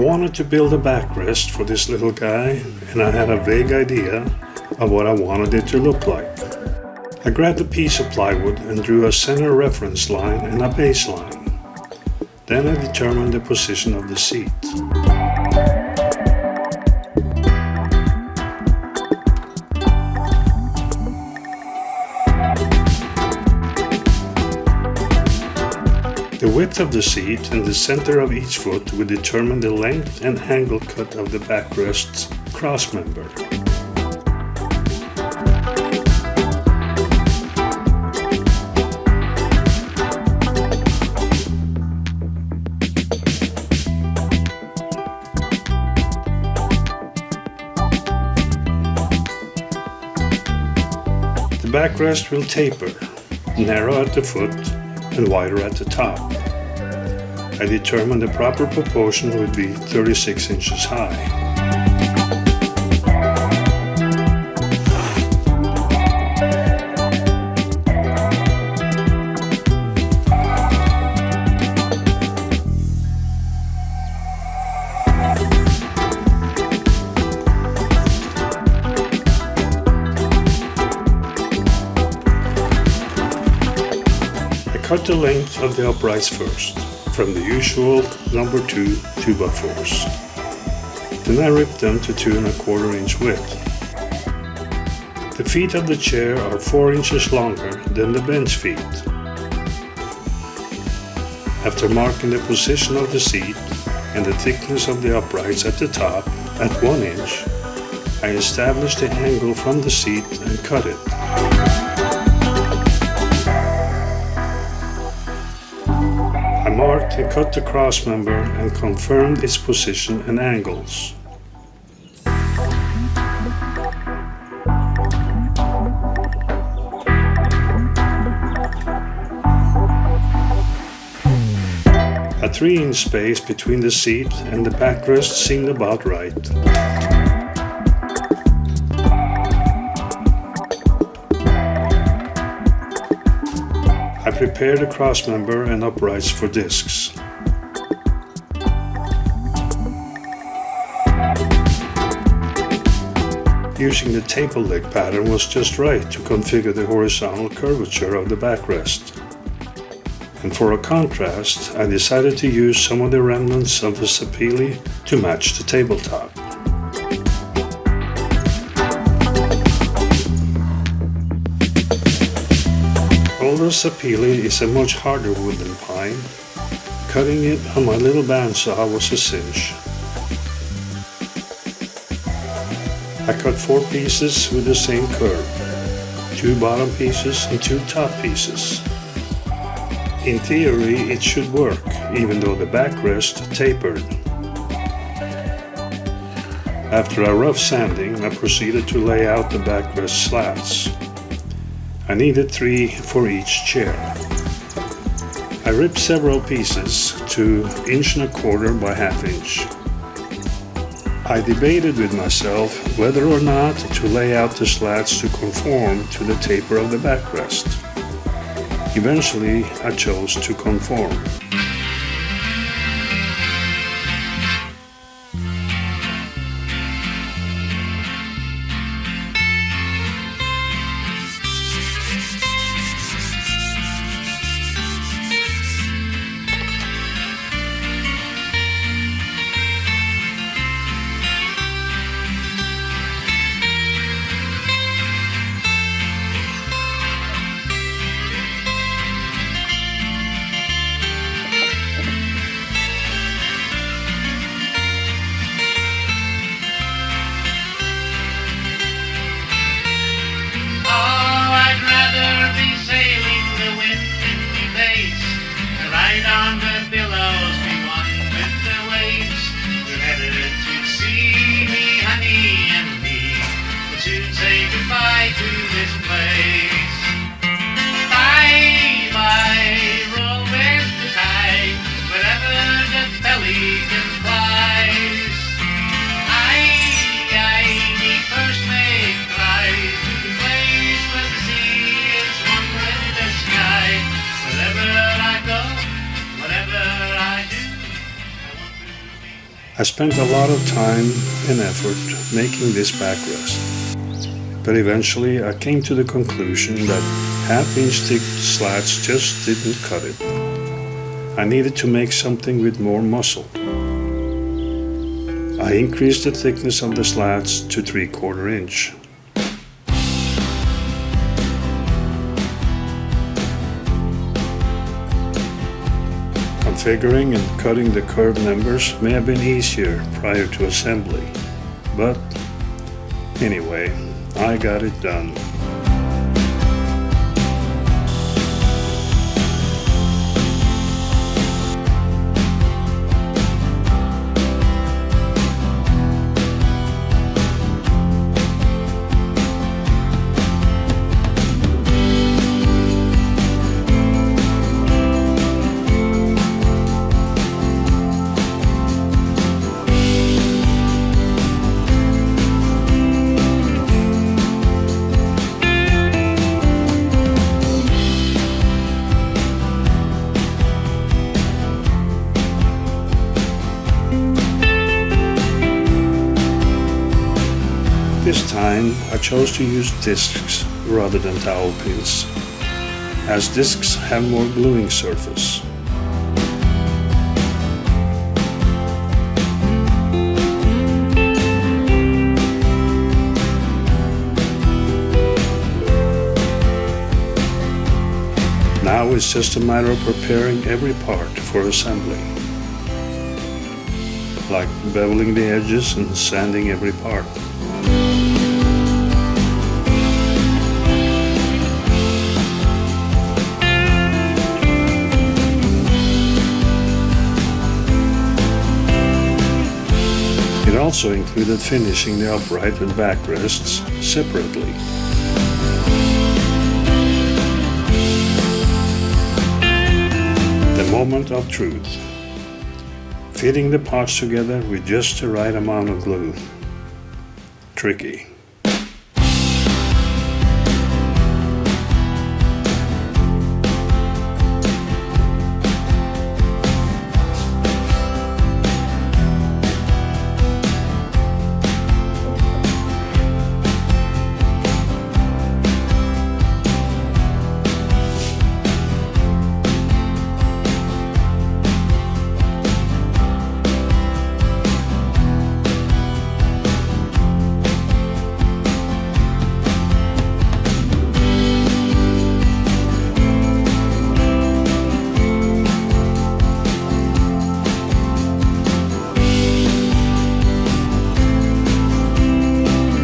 wanted to build a backrest for this little guy, and I had a vague idea of what I wanted it to look like. I grabbed a piece of plywood and drew a center reference line and a baseline. Then I determined the position of the seat. The width of the seat and the center of each foot will determine the length and angle cut of the backrest's crossmember. The backrest will taper, narrow at the foot and wider at the top. I determined the proper proportion would be 36 inches high. Cut the length of the uprights first, from the usual number 2 2x4s. Then I ripped them to 2 1/4 inch width. The feet of the chair are 4 inches longer than the bench feet. After marking the position of the seat and the thickness of the uprights at the top at 1 inch, I established the angle from the seat and cut it. I marked and cut the crossmember and confirmed its position and angles. A 3-inch space between the seat and the backrest seemed about right. I prepared the crossmember and uprights for discs. Using the table leg pattern was just right to configure the horizontal curvature of the backrest. And for a contrast, I decided to use some of the remnants of the sapele to match the tabletop. Although sapele is a much harder wood than pine, cutting it on my little bandsaw was a cinch. I cut 4 pieces with the same curve, 2 bottom pieces and 2 top pieces. In theory, it should work, even though the backrest tapered. After a rough sanding, I proceeded to lay out the backrest slats. I needed 3 for each chair. I ripped several pieces to 1 1/4 by 1/2 inch. I debated with myself whether or not to lay out the slats to conform to the taper of the backrest. Eventually, I chose to conform. I spent a lot of time and effort making this backrest, but eventually I came to the conclusion that half-inch thick slats just didn't cut it. I needed to make something with more muscle. I increased the thickness of the slats to 3/4 inch. Configuring and cutting the curved members may have been easier prior to assembly, but anyway, I got it done. This time I chose to use discs rather than dowel pins, as discs have more gluing surface. Now it's just a matter of preparing every part for assembly, like beveling the edges and sanding every part. It also included finishing the upright and backrests separately. The moment of truth. Fitting the parts together with just the right amount of glue. Tricky.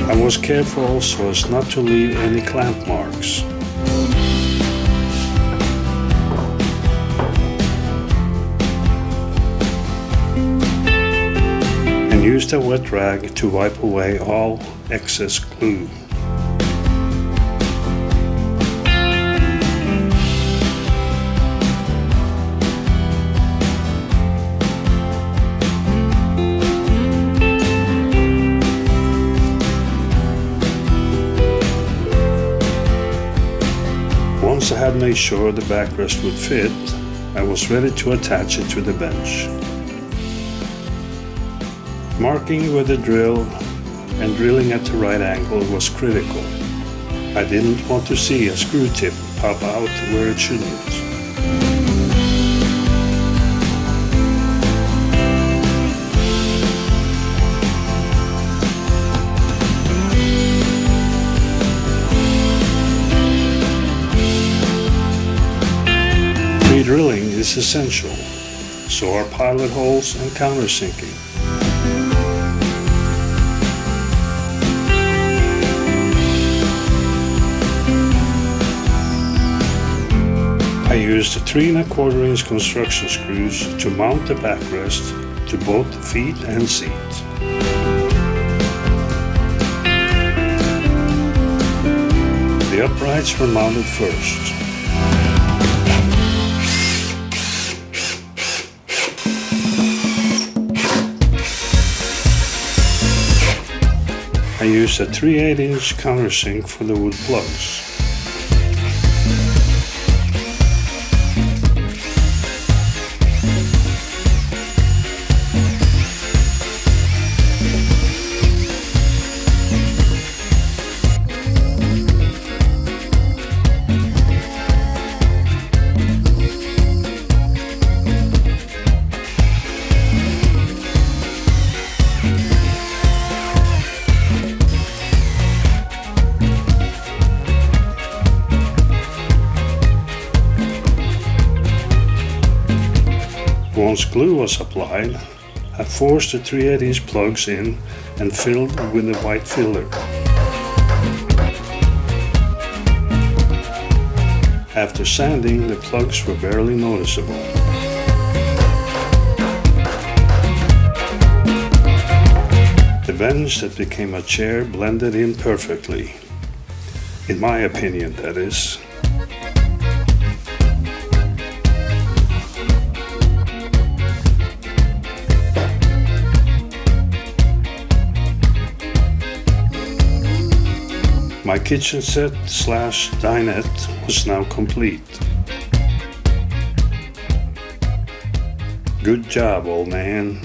I was careful so as not to leave any clamp marks. And used a wet rag to wipe away all excess glue. Once I had made sure the backrest would fit, I was ready to attach it to the bench. Marking with the drill and drilling at the right angle was critical. I didn't want to see a screw tip pop out where it shouldn't. Drilling is essential, so are pilot holes and countersinking. I used 3 1/4 inch construction screws to mount the backrest to both the feet and seat. The uprights were mounted first. I used a 3/8 inch countersink for the wood plugs. Once glue was applied, I forced the 3/8" plugs in and filled with the white filler. After sanding, the plugs were barely noticeable. The bench that became a chair blended in perfectly. In my opinion, that is. My kitchen set / dinette was now complete. Good job, old man.